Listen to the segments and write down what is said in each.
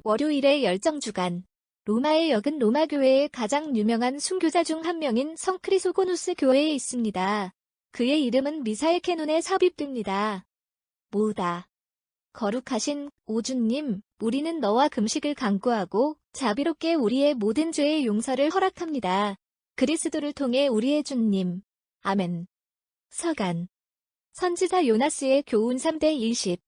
월요일의 열정주간. 로마의 역은 로마 교회의 가장 유명한 순교자 중 한 명인 성 크리소고누스 교회에 있습니다. 그의 이름은 미사엘 캐논에 삽입됩니다. 모으다. 거룩하신 오주님, 우리는 너와 금식을 강구하고 자비롭게 우리의 모든 죄의 용서를 허락합니다. 그리스도를 통해 우리의 주님. 아멘. 서간. 선지자 요나스의 교훈 3:20.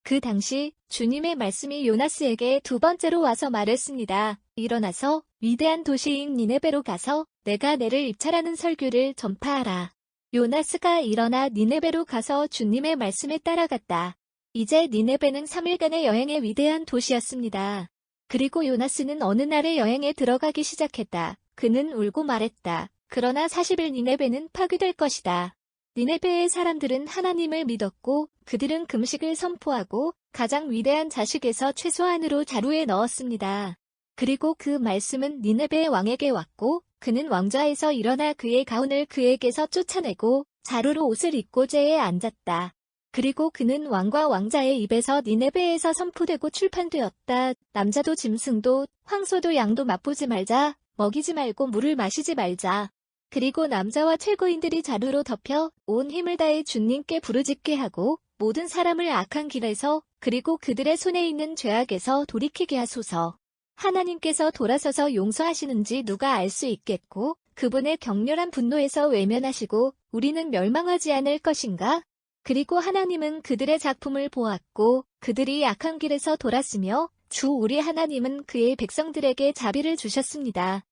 그 당시 주님의 말씀이 요나스에게 두 번째로 와서 말했습니다. 일어나서 위대한 도시인 니네베로 가서 내가 내를 입찰하는 설교를 전파하라. 요나스가 일어나 니네베로 가서 주님의 말씀에 따라갔다. 이제 니네베는 3일간의 여행의 위대한 도시였습니다. 그리고 요나스는 어느 날의 여행에 들어가기 시작했다. 그는 울고 말했다. 그러나 40일 니네베는 파괴될 것이다. 니네베의 사람들은 하나님을 믿었고 그들은 금식을 선포하고 가장 위대한 자식에서 최소한으로 자루에 넣었습니다. 그리고 그 말씀은 니네베의 왕에게 왔고 그는 왕좌에서 일어나 그의 가운을 그에게서 쫓아내고 자루로 옷을 입고 제에 앉았다. 그리고 그는 왕과 왕자의 입에서 니네베에서 선포되고 출판되었다. 남자도 짐승도 황소도 양도 맛보지 말자. 먹이지 말고 물을 마시지 말자. 그리고 남자와 최고인들이 자루로 덮여 온 힘을 다해 주님께 부르짖게 하고 모든 사람을 악한 길에서 그리고 그들의 손에 있는 죄악에서 돌이키게 하소서. 하나님께서 돌아서서 용서하시는지 누가 알 수 있겠고 그분의 격렬한 분노에서 외면하시고 우리는 멸망하지 않을 것인가? 그리고 하나님은 그들의 작품을 보았고 그들이 악한 길에서 돌았으며 주 우리 하나님은 그의 백성들에게 자비를 주셨습니다.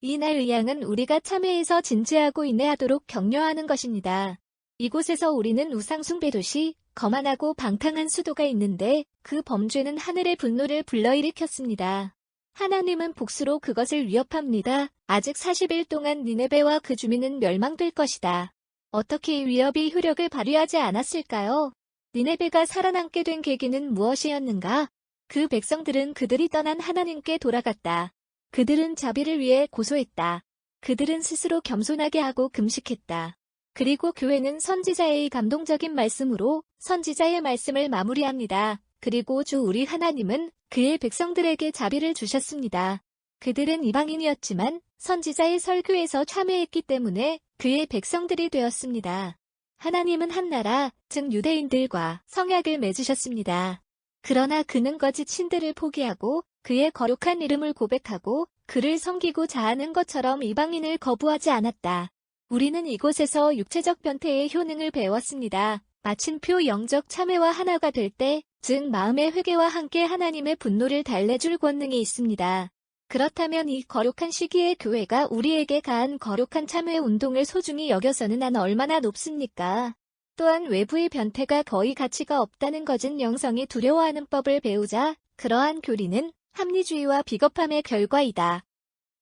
이날 의향은 우리가 참회해서 진지하고 인내하도록 격려하는 것입니다. 이곳에서 우리는 우상숭배 도시, 거만하고 방탕한 수도가 있는데 그 범죄는 하늘의 분노를 불러일으켰습니다. 하나님은 복수로 그것을 위협합니다. 아직 40일 동안 니네베와 그 주민은 멸망될 것이다. 어떻게 이 위협이 효력을 발휘하지 않았을까요? 니네베가 살아남게 된 계기는 무엇이었는가? 그 백성들은 그들이 떠난 하나님께 돌아갔다. 그들은 자비를 위해 고소했다. 그들은 스스로 겸손하게 하고 금식했다. 그리고 교회는 선지자의 감동적인 말씀으로 선지자의 말씀을 마무리합니다. 그리고 주 우리 하나님은 그의 백성들에게 자비를 주셨습니다. 그들은 이방인이었지만 선지자의 설교에서 참회했기 때문에 그의 백성들이 되었습니다. 하나님은 한 나라, 즉 유대인들과 성약을 맺으셨습니다. 그러나 그는 거짓 신들을 포기하고 그의 거룩한 이름을 고백하고 그를 섬기고 자하는 것처럼 이방인을 거부하지 않았다. 우리는 이곳에서 육체적 변태의 효능을 배웠습니다. 마침표 영적 참회와 하나가 될 때, 즉 마음의 회개와 함께 하나님의 분노를 달래줄 권능이 있습니다. 그렇다면 이 거룩한 시기에 교회가 우리에게 가한 거룩한 참회 운동을 소중히 여겨서는 한 얼마나 높습니까? 또한 외부의 변태가 거의 가치가 없다는 것은 영성이 두려워하는 법을 배우자 그러한 교리는 합리주의와 비겁함의 결과이다.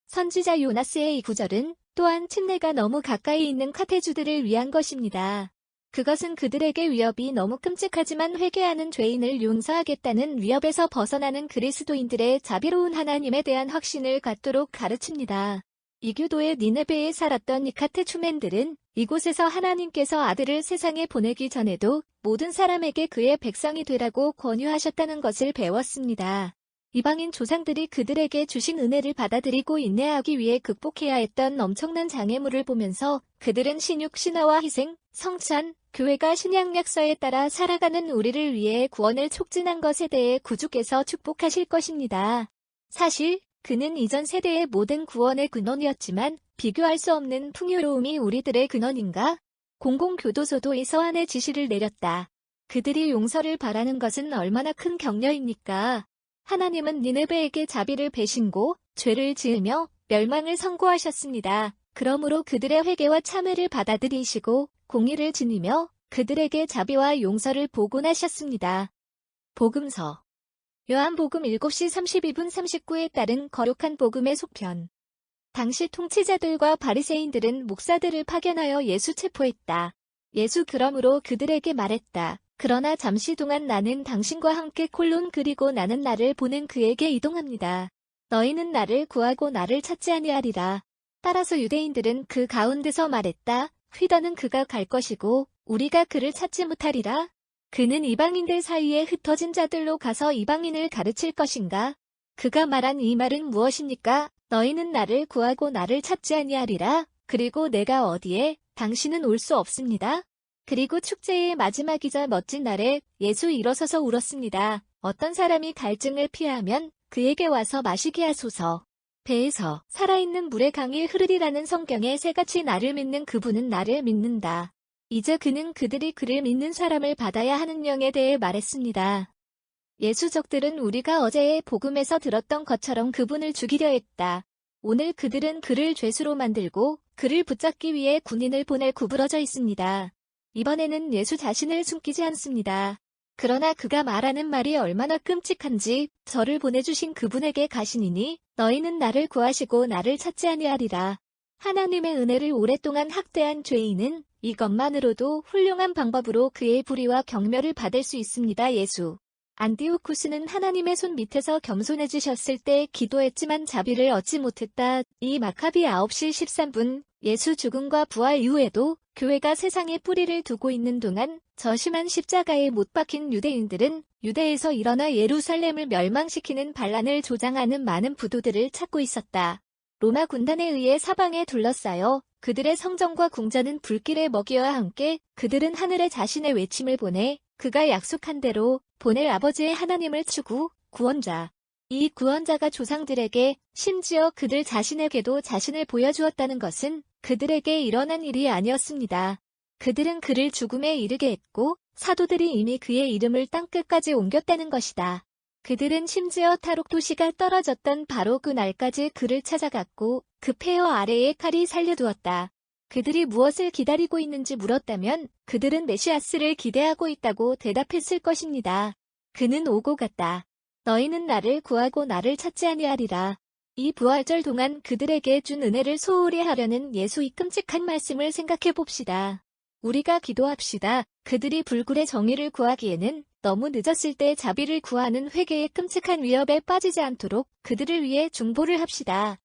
선지자 요나스의 이 구절은 또한 침례가 너무 가까이 있는 카테주들을 위한 것입니다. 그것은 그들에게 위협이 너무 끔찍하지만 회개하는 죄인을 용서하겠다는 위협에서 벗어나는 그리스도인들의 자비로운 하나님에 대한 확신을 갖도록 가르칩니다. 이교도의 니네베에 살았던 이 카테추멘들은 이곳에서 하나님께서 아들을 세상에 보내기 전에도 모든 사람에게 그의 백성이 되라고 권유하셨다는 것을 배웠습니다. 이방인 조상들이 그들에게 주신 은혜를 받아들이고 인내하기 위해 극복해야 했던 엄청난 장애물을 보면서 그들은 신육 신화와 희생, 성찬, 교회가 신약약서에 따라 살아가는 우리를 위해 구원을 촉진한 것에 대해 구주께서 축복하실 것입니다. 사실 그는 이전 세대의 모든 구원의 근원이었지만 비교할 수 없는 풍요로움이 우리들의 근원인가? 공공교도소도 이 서한의 지시를 내렸다. 그들이 용서를 바라는 것은 얼마나 큰 격려입니까? 하나님은 니네베에게 자비를 베신고 죄를 지으며 멸망을 선고하셨습니다. 그러므로 그들의 회개와 참회를 받아들이시고 공의를 지니며 그들에게 자비와 용서를 복원하셨습니다. 복음서 요한복음 7시 32분 39에 따른 거룩한 복음의 속편. 당시 통치자들과 바리새인들은 목사들을 파견하여 예수 체포했다. 예수 그러므로 그들에게 말했다. 그러나 잠시 동안 나는 당신과 함께 콜론 그리고 나는 나를 보낸 그에게 이동합니다. 너희는 나를 구하고 나를 찾지 아니하리라. 따라서 유대인들은 그 가운데서 말했다. 휘더는 그가 갈 것이고 우리가 그를 찾지 못하리라. 그는 이방인들 사이에 흩어진 자들로 가서 이방인을 가르칠 것인가? 그가 말한 이 말은 무엇입니까? 너희는 나를 구하고 나를 찾지 아니하리라. 그리고 내가 어디에? 당신은 올 수 없습니다. 그리고 축제의 마지막이자 멋진 날에 예수 일어서서 울었습니다. 어떤 사람이 갈증을 피하면 그에게 와서 마시게 하소서. 배에서 살아있는 물의 강이 흐르리라는 성경에 새같이 나를 믿는 그분은 나를 믿는다. 이제 그는 그들이 그를 믿는 사람을 받아야 하는 영에 대해 말했습니다. 예수적들은 우리가 어제의 복음에서 들었던 것처럼 그분을 죽이려 했다. 오늘 그들은 그를 죄수로 만들고 그를 붙잡기 위해 군인을 보낼 구부러져 있습니다. 이번에는 예수 자신을 숨기지 않습니다. 그러나 그가 말하는 말이 얼마나 끔찍한지 저를 보내주신 그분에게 가시니니 너희는 나를 구하시고 나를 찾지 아니하리라. 하나님의 은혜를 오랫동안 학대한 죄인은 이것만으로도 훌륭한 방법으로 그의 불의와 경멸을 받을 수 있습니다. 예수 안디오쿠스는 하나님의 손 밑에서 겸손해지셨을 때 기도했지만 자비를 얻지 못했다. 이 마카비 9시 13분 예수 죽음과 부활 이후에도 교회가 세상에 뿌리를 두고 있는 동안 저 심한 십자가에 못 박힌 유대인들은 유대에서 일어나 예루살렘을 멸망시키는 반란을 조장하는 많은 부도들을 찾고 있었다. 로마 군단에 의해 사방에 둘러싸여 그들의 성전과 궁전은 불길에 먹이와 함께 그들은 하늘에 자신의 외침을 보내 그가 약속한 대로 보낼 아버지의 하나님을 추구, 구원자. 이 구원자가 조상들에게 심지어 그들 자신에게도 자신을 보여주었다는 것은 그들에게 일어난 일이 아니었습니다. 그들은 그를 죽음에 이르게 했고 사도들이 이미 그의 이름을 땅끝까지 옮겼다는 것이다. 그들은 심지어 타록 도시가 떨어졌던 바로 그 날까지 그를 찾아갔고 그 폐허 아래에 칼이 살려두었다. 그들이 무엇을 기다리고 있는지 물었다면 그들은 메시아스를 기대하고 있다고 대답했을 것입니다. 그는 오고 갔다. 너희는 나를 구하고 나를 찾지 아니하리라. 이 부활절 동안 그들에게 준 은혜를 소홀히 하려는 예수의 끔찍한 말씀을 생각해 봅시다. 우리가 기도합시다. 그들이 불굴의 정의를 구하기에는 너무 늦었을 때 자비를 구하는 회개의 끔찍한 위협에 빠지지 않도록 그들을 위해 중보를 합시다.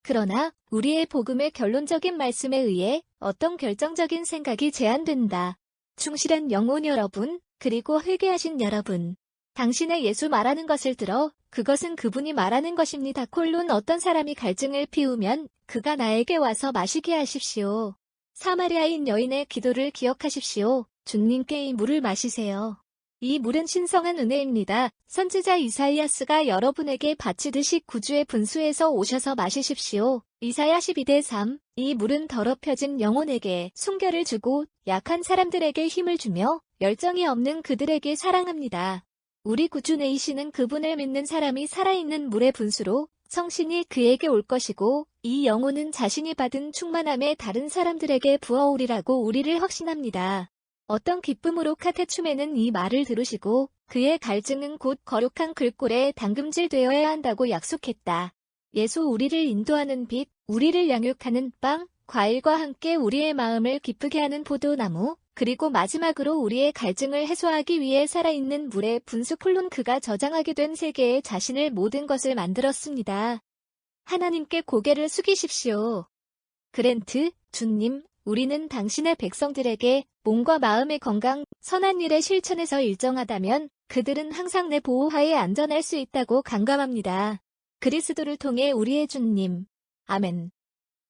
그러나 우리의 복음의 결론적인 말씀에 의해 어떤 결정적인 생각이 제한된다. 충실한 영혼 여러분, 그리고 회개하신 여러분. 당신의 예수 말하는 것을 들어 그것은 그분이 말하는 것입니다. 콜론 어떤 사람이 갈증을 피우면 그가 나에게 와서 마시게 하십시오. 사마리아인 여인의 기도를 기억하십시오. 주님께 이 물을 마시세요. 이 물은 신성한 은혜입니다. 선지자 이사이아스가 여러분에게 바치듯이 구주의 분수에서 오셔서 마시십시오. 이사야 12:3 이 물은 더럽혀진 영혼에게 순결을 주고 약한 사람들에게 힘을 주며 열정이 없는 그들에게 사랑합니다. 우리 구주 내이시는 그분을 믿는 사람이 살아있는 물의 분수로 성신이 그에게 올 것이고 이 영혼은 자신이 받은 충만함에 다른 사람들에게 부어오리라고 우리를 확신합니다. 어떤 기쁨으로 카테춤에는 이 말을 들으시고 그의 갈증은 곧 거룩한 글꼴에 담금질되어야 한다고 약속했다. 예수 우리를 인도하는 빛, 우리를 양육하는 빵, 과일과 함께 우리의 마음을 기쁘게 하는 포도나무, 그리고 마지막으로 우리의 갈증을 해소하기 위해 살아있는 물의 분수 콜론 그가 저장하게 된 세계에 자신을 모든 것을 만들었습니다. 하나님께 고개를 숙이십시오. 그랜트, 주님, 우리는 당신의 백성들에게 몸과 마음의 건강, 선한 일의 실천에서 일정하다면 그들은 항상 내 보호하에 안전할 수 있다고 간감합니다. 그리스도를 통해 우리의 주님. 아멘.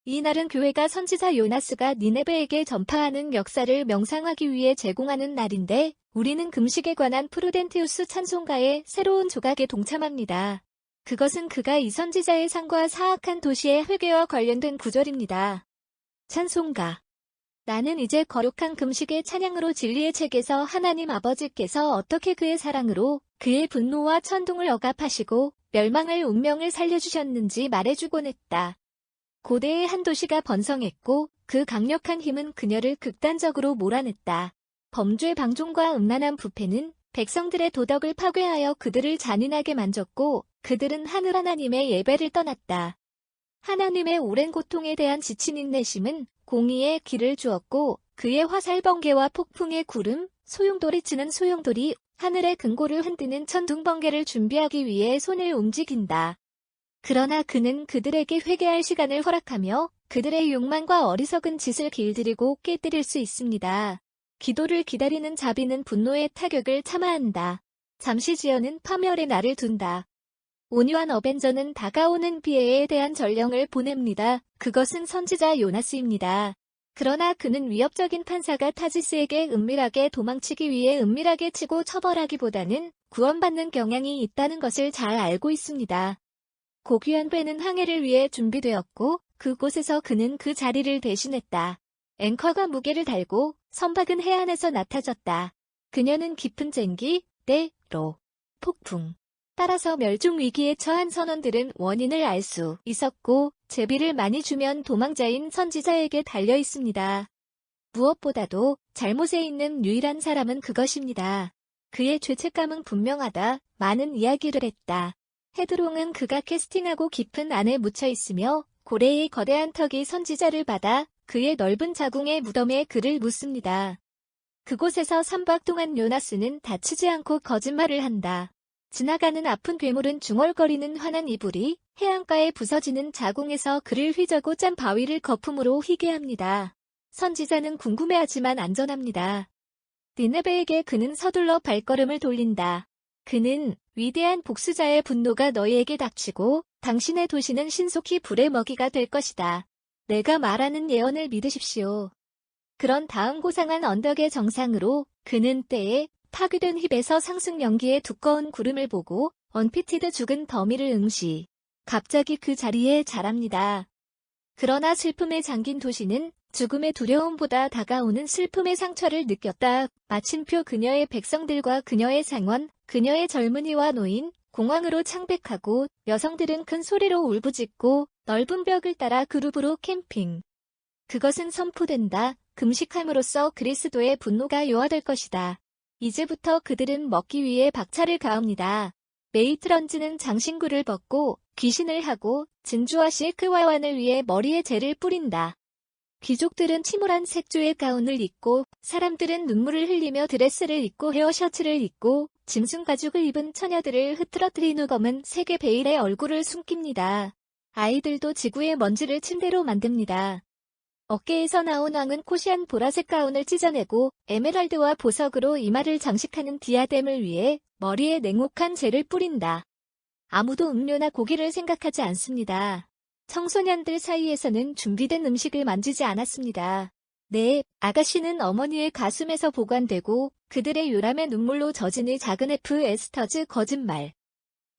이 날은 교회가 선지자 요나스가 니네베에게 전파하는 역사를 명상하기 위해 제공하는 날인데 우리는 금식에 관한 프루덴티우스 찬송가의 새로운 조각에 동참합니다. 그것은 그가 이 선지자의 상과 사악한 도시의 회개와 관련된 구절입니다. 찬송가. 나는 이제 거룩한 금식의 찬양으로 진리의 책에서 하나님 아버지께서 어떻게 그의 사랑으로 그의 분노와 천둥을 억압하시고 멸망할 운명을 살려주셨는지 말해주곤 했다. 고대의 한 도시가 번성했고 그 강력한 힘은 그녀를 극단적으로 몰아냈다. 범죄 방종과 음란한 부패는 백성들의 도덕을 파괴하여 그들을 잔인하게 만졌고 그들은 하늘 하나님의 예배를 떠났다. 하나님의 오랜 고통에 대한 지친 인내심은 공의의 길을 주었고 그의 화살 번개와 폭풍의 구름, 소용돌이 치는 소용돌이, 하늘의 근고를 흔드는 천둥 번개를 준비하기 위해 손을 움직인다. 그러나 그는 그들에게 회개할 시간을 허락하며 그들의 욕망과 어리석은 짓을 길들이고 깨뜨릴 수 있습니다. 기도를 기다리는 자비는 분노의 타격을 참아한다. 잠시 지연은 파멸의 날을 둔다. 온유한 어벤져는 다가오는 피해에 대한 전령을 보냅니다. 그것은 선지자 요나스입니다. 그러나 그는 위협적인 판사가 타지스에게 은밀하게 도망치기 위해 은밀하게 치고 처벌하기보다는 구원받는 경향이 있다는 것을 잘 알고 있습니다. 고귀한 배는 항해를 위해 준비되었고 그곳에서 그는 그 자리를 대신했다. 앵커가 무게를 달고 선박은 해안에서 낮아졌다. 그녀는 깊은 쟁기, 떼로, 폭풍. 따라서 멸종 위기에 처한 선원들은 원인을 알 수 있었고 제비를 많이 주면 도망자인 선지자에게 달려 있습니다. 무엇보다도 잘못에 있는 유일한 사람은 그것입니다. 그의 죄책감은 분명하다. 많은 이야기를 했다. 헤드롱은 그가 캐스팅하고 깊은 안에 묻혀 있으며 고래의 거대한 턱이 선지자를 받아 그의 넓은 자궁의 무덤에 그를 묻습니다. 그곳에서 3박 동안 요나스는 다치지 않고 거짓말을 한다. 지나가는 아픈 괴물은 중얼거리는 환한 이불이 해안가에 부서지는 자궁에서 그를 휘저고 짠 바위를 거품으로 휘게 합니다. 선지자는 궁금해하지만 안전합니다. 니네베에게 그는 서둘러 발걸음을 돌린다. 그는 위대한 복수자의 분노가 너희에게 닥치고 당신의 도시는 신속히 불의 먹이가 될 것이다. 내가 말하는 예언을 믿으십시오. 그런 다음 고상한 언덕의 정상으로 그는 때에 파괴된 힙에서 상승 연기의 두꺼운 구름을 보고 언피티드 죽은 더미를 응시. 갑자기 그 자리에 자랍니다. 그러나 슬픔에 잠긴 도시는 죽음의 두려움보다 다가오는 슬픔의 상처를 느꼈다. 마침표 그녀의 백성들과 그녀의 상원, 그녀의 젊은이와 노인, 공황으로 창백하고 여성들은 큰 소리로 울부짖고 넓은 벽을 따라 그룹으로 캠핑. 그것은 선포된다. 금식함으로써 그리스도의 분노가 요하될 것이다. 이제부터 그들은 먹기 위해 박차를 가합니다. 메이트런즈는 장신구를 벗고 귀신을 하고 진주와 실크와 완을 위해 머리에 젤을 뿌린다. 귀족들은 침울한 색조의 가운을 입고 사람들은 눈물을 흘리며 드레스를 입고 헤어셔츠를 입고 짐승 가죽을 입은 처녀들을 흐트러뜨린 후 검은 색의 베일에 얼굴을 숨깁니다. 아이들도 지구의 먼지를 침대로 만듭니다. 어깨에서 나온 왕은 코시한 보라색 가운을 찢어내고 에메랄드와 보석으로 이마를 장식하는 디아뎀을 위해 머리에 냉혹한 젤을 뿌린다. 아무도 음료나 고기를 생각하지 않습니다. 청소년들 사이에서는 준비된 음식을 만지지 않았습니다. 네, 아가씨는 어머니의 가슴에서 보관되고 그들의 요람의 눈물로 젖은 작은 F 에스터즈 거짓말.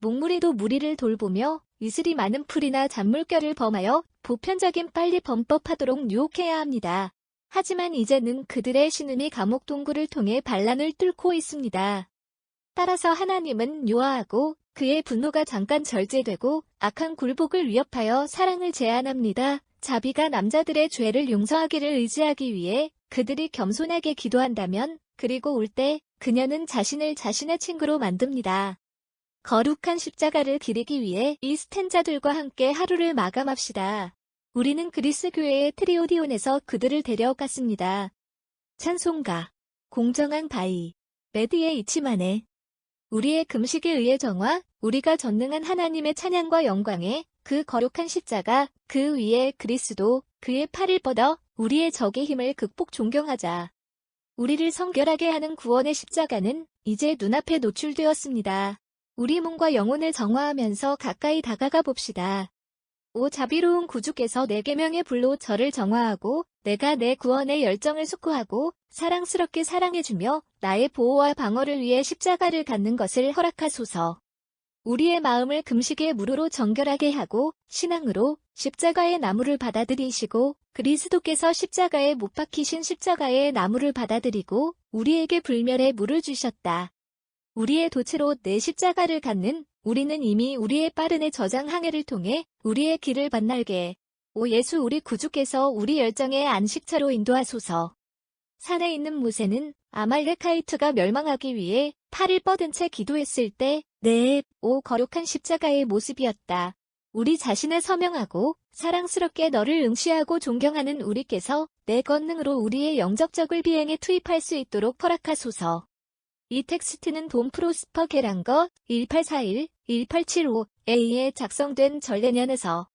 목무리도 무리를 돌보며 이슬이 많은 풀이나 잔물결을 범하여 보편적인 빨리 범법하도록 유혹해야 합니다. 하지만 이제는 그들의 신음이 감옥 동굴을 통해 반란을 뚫고 있습니다. 따라서 하나님은 요하하고 그의 분노가 잠깐 절제되고 악한 굴복을 위협하여 사랑을 제안합니다. 자비가 남자들의 죄를 용서하기를 의지하기 위해 그들이 겸손하게 기도한다면 그리고 올 때 그녀는 자신을 자신의 친구로 만듭니다. 거룩한 십자가를 기리기 위해 이 스탠자들과 함께 하루를 마감합시다. 우리는 그리스 교회의 트리오디온에서 그들을 데려갔습니다. 찬송가, 공정한 바위, 메디의 이치만에 우리의 금식에 의해 정화, 우리가 전능한 하나님의 찬양과 영광에 그 거룩한 십자가, 그 위에 그리스도, 그의 팔을 뻗어 우리의 적의 힘을 극복 존경하자. 우리를 성결하게 하는 구원의 십자가는 이제 눈앞에 노출되었습니다. 우리 몸과 영혼을 정화하면서 가까이 다가가 봅시다. 오 자비로운 구주께서 내 계명의 불로 저를 정화하고 내가 내 구원의 열정을 숙고하고 사랑스럽게 사랑해주며 나의 보호와 방어를 위해 십자가를 갖는 것을 허락하소서. 우리의 마음을 금식의 무료로 정결하게 하고 신앙으로 십자가의 나무를 받아들이시고 그리스도께서 십자가에 못 박히신 십자가의 나무를 받아들이고 우리에게 불멸의 물을 주셨다. 우리의 도체로 내 십자가를 갖는 우리는 이미 우리의 빠른의 저장 항해를 통해 우리의 길을 만날게. 오 예수 우리 구주께서 우리 열정의 안식처로 인도하소서. 산에 있는 모세는 아말렉하이트가 멸망하기 위해 팔을 뻗은 채 기도했을 때 네, 오 거룩한 십자가의 모습이었다. 우리 자신을 서명하고 사랑스럽게 너를 응시하고 존경하는 우리께서 내 권능으로 우리의 영적적을 비행에 투입할 수 있도록 허락하소서. 이 텍스트는 돈 프로스퍼 게란거 1841-1875A에 작성된 전래년에서